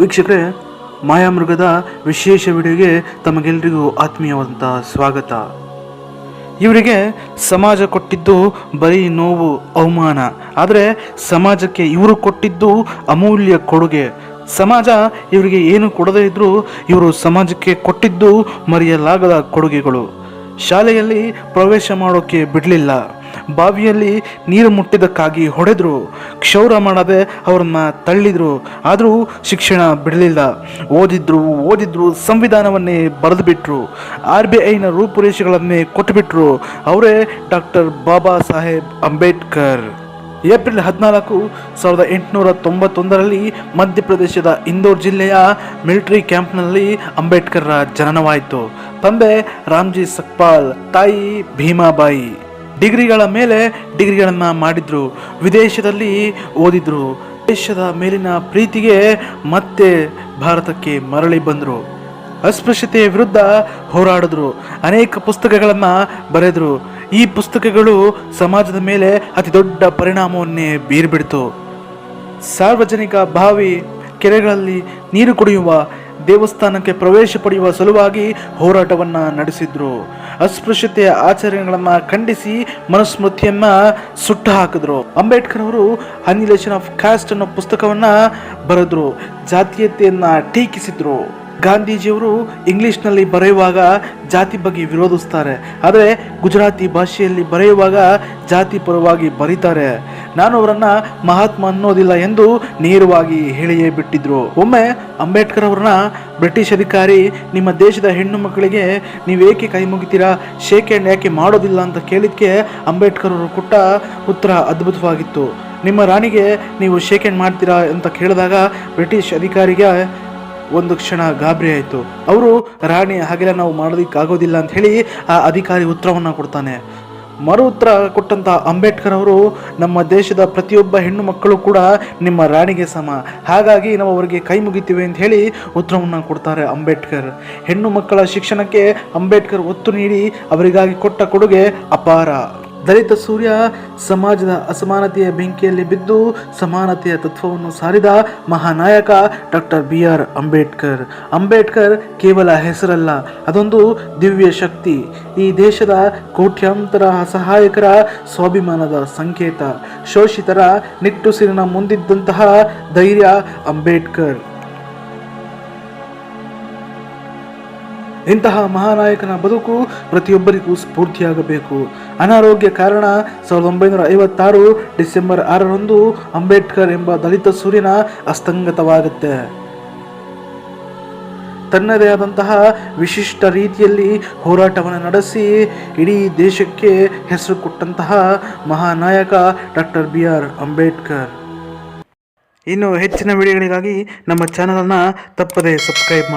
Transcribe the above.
ವೀಕ್ಷಕರೇ, ಮಾಯಾಮೃಗದ ವಿಶೇಷ ವಿಡಿಯೋಗೆ ತಮಗೆಲ್ಲರಿಗೂ ಆತ್ಮೀಯವಾದಂಥ ಸ್ವಾಗತ. ಇವರಿಗೆ ಸಮಾಜ ಕೊಟ್ಟಿದ್ದು ಬರೀ ನೋವು, ಅವಮಾನ. ಆದರೆ ಸಮಾಜಕ್ಕೆ ಇವರು ಕೊಟ್ಟಿದ್ದು ಅಮೂಲ್ಯ ಕೊಡುಗೆ. ಸಮಾಜ ಇವರಿಗೆ ಏನು ಕೊಡದೇ ಇದ್ದರೂ ಇವರು ಸಮಾಜಕ್ಕೆ ಕೊಟ್ಟಿದ್ದು ಮರೆಯಲಾಗದ ಕೊಡುಗೆಗಳು. ಶಾಲೆಯಲ್ಲಿ ಪ್ರವೇಶ ಮಾಡೋಕ್ಕೆ ಬಿಡಲಿಲ್ಲ, ಬಾವಿಯಲ್ಲಿ ನೀರು ಮುಟ್ಟಿದ್ದಕ್ಕಾಗಿ ಹೊಡೆದ್ರು, ಕ್ಷೌರ ಮಾಡದೆ ಅವರನ್ನ ತಳ್ಳಿದ್ರು. ಆದರೂ ಶಿಕ್ಷಣ ಬಿಡಲಿಲ್ಲ. ಓದಿದ್ರು, ಸಂವಿಧಾನವನ್ನೇ ಬರೆದು ಬಿಟ್ರು, RBIನ ರೂಪುರೇಷೆಗಳನ್ನೇ ಕೊಟ್ಟುಬಿಟ್ರು. ಅವರೇ ಡಾಕ್ಟರ್ ಬಾಬಾ ಸಾಹೇಬ್ ಅಂಬೇಡ್ಕರ್. ಏಪ್ರಿಲ್ 14, 1891ರಲ್ಲಿ ಮಧ್ಯಪ್ರದೇಶದ ಇಂದೋರ್ ಜಿಲ್ಲೆಯ ಮಿಲಿಟರಿ ಕ್ಯಾಂಪ್ನಲ್ಲಿ ಅಂಬೇಡ್ಕರ್ರ ಜನನವಾಯಿತು. ತಂದೆ ರಾಮ್ಜಿ ಸಕ್ಪಾಲ್, ತಾಯಿ ಭೀಮಾಬಾಯಿ. ಡಿಗ್ರಿಗಳ ಮೇಲೆ ಡಿಗ್ರಿಗಳನ್ನು ಮಾಡಿದ್ರು, ವಿದೇಶದಲ್ಲಿ ಓದಿದ್ರು. ದೇಶದ ಮೇಲಿನ ಪ್ರೀತಿಗೆ ಮತ್ತೆ ಭಾರತಕ್ಕೆ ಮರಳಿ ಬಂದರು. ಅಸ್ಪೃಶ್ಯತೆಯ ವಿರುದ್ಧ ಹೋರಾಡಿದ್ರು, ಅನೇಕ ಪುಸ್ತಕಗಳನ್ನು ಬರೆದರು. ಈ ಪುಸ್ತಕಗಳು ಸಮಾಜದ ಮೇಲೆ ಅತಿ ದೊಡ್ಡ ಪರಿಣಾಮವನ್ನೇ ಬೀರಿಬಿಡ್ತು. ಸಾರ್ವಜನಿಕ ಬಾವಿ, ಕೆರೆಗಳಲ್ಲಿ ನೀರು ಕುಡಿಯುವ, ದೇವಸ್ಥಾನಕ್ಕೆ ಪ್ರವೇಶ ಪಡೆಯುವ ಸಲುವಾಗಿ ಹೋರಾಟವನ್ನು ನಡೆಸಿದ್ರು. ಅಸ್ಪೃಶ್ಯತೆಯ ಆಚರಣೆಗಳನ್ನು ಖಂಡಿಸಿ ಮನುಸ್ಮೃತಿಯನ್ನ ಸುಟ್ಟು ಹಾಕಿದ್ರು. ಅಂಬೇಡ್ಕರ್ ಅವರು ಅನಿಲೇಷನ್ ಆಫ್ ಕಾಸ್ಟ್ ಅನ್ನೋ ಪುಸ್ತಕವನ್ನ ಬರೆದ್ರು, ಜಾತೀಯತೆಯನ್ನ ಟೀಕಿಸಿದ್ರು. ಗಾಂಧೀಜಿಯವರು ಇಂಗ್ಲಿಷ್ನಲ್ಲಿ ಬರೆಯುವಾಗ ಜಾತಿ ಬಗ್ಗೆ ವಿರೋಧಿಸ್ತಾರೆ, ಆದರೆ ಗುಜರಾತಿ ಭಾಷೆಯಲ್ಲಿ ಬರೆಯುವಾಗ ಜಾತಿ ಪರವಾಗಿ ಬರೀತಾರೆ. ನಾನು ಅವರನ್ನ ಮಹಾತ್ಮ ಅನ್ನೋದಿಲ್ಲ ಎಂದು ನೇರವಾಗಿ ಹೇಳಿಯೇ ಬಿಟ್ಟಿದ್ರು. ಒಮ್ಮೆ ಅಂಬೇಡ್ಕರ್ ಅವರನ್ನ ಬ್ರಿಟಿಷ್ ಅಧಿಕಾರಿ, ನಿಮ್ಮ ದೇಶದ ಹೆಣ್ಣು ಮಕ್ಕಳಿಗೆ ನೀವೇಕೆ ಕೈ ಮುಗಿತೀರಾ, ಶೇಕ್ ಹ್ಯಾಂಡ್ ಯಾಕೆ ಮಾಡೋದಿಲ್ಲ ಅಂತ ಕೇಳಿದ್ಕೆ ಅಂಬೇಡ್ಕರ್ ಅವರು ಕೊಟ್ಟ ಉತ್ತರ ಅದ್ಭುತವಾಗಿತ್ತು. ನಿಮ್ಮ ರಾಣಿಗೆ ನೀವು ಶೇಕ್ ಹ್ಯಾಂಡ್ ಮಾಡ್ತೀರಾ ಅಂತ ಕೇಳಿದಾಗ ಬ್ರಿಟಿಷ್ ಅಧಿಕಾರಿಗೆ ಒಂದು ಕ್ಷಣ ಗಾಬರಿ ಆಯಿತು. ಅವರು ರಾಣಿ ಹಾಗೆಲ್ಲ ನಾವು ಮಾಡೋದಕ್ಕಾಗೋದಿಲ್ಲ ಅಂತ ಹೇಳಿ ಆ ಅಧಿಕಾರಿ ಉತ್ತರವನ್ನು ಕೊಡ್ತಾನೆ. ಮರು ಉತ್ತರ ಕೊಟ್ಟಂಥ ಅಂಬೇಡ್ಕರ್ ಅವರು, ನಮ್ಮ ದೇಶದ ಪ್ರತಿಯೊಬ್ಬ ಹೆಣ್ಣು ಮಕ್ಕಳು ಕೂಡ ನಿಮ್ಮ ರಾಣಿಗೆ ಸಮ, ಹಾಗಾಗಿ ನಾವು ಅವರಿಗೆ ಕೈ ಮುಗಿತೀವಿ ಅಂತ ಹೇಳಿ ಉತ್ತರವನ್ನು ಕೊಡ್ತಾರೆ ಅಂಬೇಡ್ಕರ್. ಹೆಣ್ಣು ಮಕ್ಕಳ ಶಿಕ್ಷಣಕ್ಕೆ ಅಂಬೇಡ್ಕರ್ ಒತ್ತು ನೀಡಿ ಅವರಿಗಾಗಿ ಕೊಟ್ಟ ಕೊಡುಗೆ ಅಪಾರ. ದಲಿತ ಸೂರ್ಯ ಸಮಾಜದ ಅಸಮಾನತೆಯ ಬೆಂಕಿಯಲ್ಲಿ ಬಿದ್ದು ಸಮಾನತೆಯ ತತ್ವವನ್ನು ಸಾರಿದ ಮಹಾನಾಯಕ ಡಾಕ್ಟರ್ BR ಅಂಬೇಡ್ಕರ್. ಅಂಬೇಡ್ಕರ್ ಕೇವಲ ಹೆಸರಲ್ಲ, ಅದೊಂದು ದಿವ್ಯ ಶಕ್ತಿ. ಈ ದೇಶದ ಕೋಟ್ಯಾಂತರ ಅಸಹಾಯಕರ ಸ್ವಾಭಿಮಾನದ ಸಂಕೇತ. ಶೋಷಿತರ ನಿಟ್ಟುಸಿರಿನ ಮುಂದಿದ್ದಂತಹ ಧೈರ್ಯ ಅಂಬೇಡ್ಕರ್. ಇಂತಹ ಮಹಾನಾಯಕನ ಬದುಕು ಪ್ರತಿಯೊಬ್ಬರಿಗೂ ಸ್ಫೂರ್ತಿಯಾಗಬೇಕು. ಅನಾರೋಗ್ಯ ಕಾರಣ 1956 ಡಿಸೆಂಬರ್ 6ರಂದು ಅಂಬೇಡ್ಕರ್ ಎಂಬ ದಲಿತ ಸೂರ್ಯನ ಅಸ್ತಂಗತವಾಗುತ್ತೆ. ತನ್ನದೇ ಆದಂತಹ ವಿಶಿಷ್ಟ ರೀತಿಯಲ್ಲಿ ಹೋರಾಟವನ್ನು ನಡೆಸಿ ಇಡೀ ದೇಶಕ್ಕೆ ಹೆಸರು ಕೊಟ್ಟಂತಹ ಮಹಾನಾಯಕ ಡಾಕ್ಟರ್ BR ಅಂಬೇಡ್ಕರ್. ಇನ್ನು ಹೆಚ್ಚಿನ ವಿಡಿಯೋಗಳಿಗಾಗಿ ನಮ್ಮ ಚಾನಲನ್ನು ತಪ್ಪದೇ ಸಬ್ಸ್ಕ್ರೈಬ್ ಮಾಡಿ.